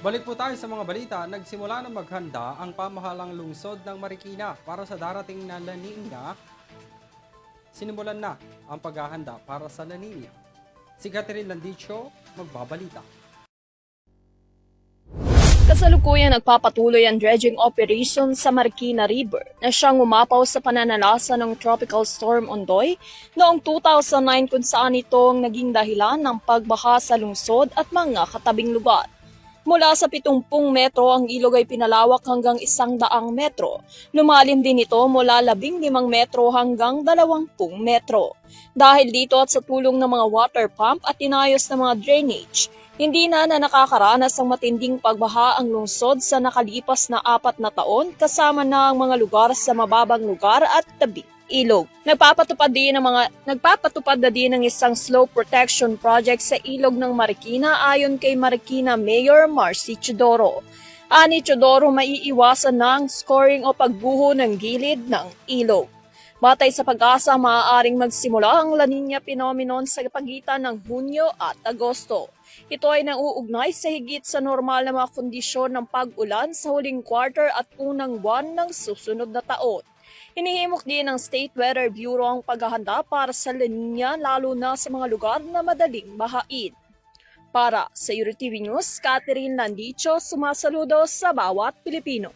Balik po tayo sa mga balita. Nagsimula na maghanda ang pamahalang lungsod ng Marikina para sa darating na La Nina. Sinimulan na ang paghahanda para sa La Nina. Si Catherine Landicho, magbabalita. Kasalukuyan nagpapatuloy ang dredging operation sa Marikina River na siyang umapaw sa pananalasa ng Tropical Storm Ondoy noong 2009 kung saan itong naging dahilan ng pagbaha sa lungsod at mga katabing lugar. Mula sa 70 metro ang ilog ay pinalawak hanggang 100 metro. Lumalim din ito mula 15 metro hanggang 20 metro. Dahil dito at sa tulong ng mga water pump at inayos na mga drainage, hindi na nakakaranas ng matinding pagbaha ang lungsod sa nakalipas na 4 na taon kasama na ang mga lugar sa mababang lugar at tabing ilog. Nagpapatupad na din ng isang slope protection project sa ilog ng Marikina ayon kay Marikina Mayor Marcy Chodoro. Ani Chodoro, maiiwasan ng scoring o pagbuho ng gilid ng ilog. Batay sa Pag-asa, maaaring magsimula ang La Nina phenomenon sa pagitan ng Hunyo at Agosto. Ito ay nauugnay sa higit sa normal na mga kondisyon ng pag-ulan sa huling quarter at unang buwan ng susunod na taon. Hinihimok din ng State Weather Bureau ang paghahanda para sa La Nina lalo na sa mga lugar na madaling bahain. Para sa EuroTV News, Catherine Landicho, sumasaludo sa bawat Pilipino.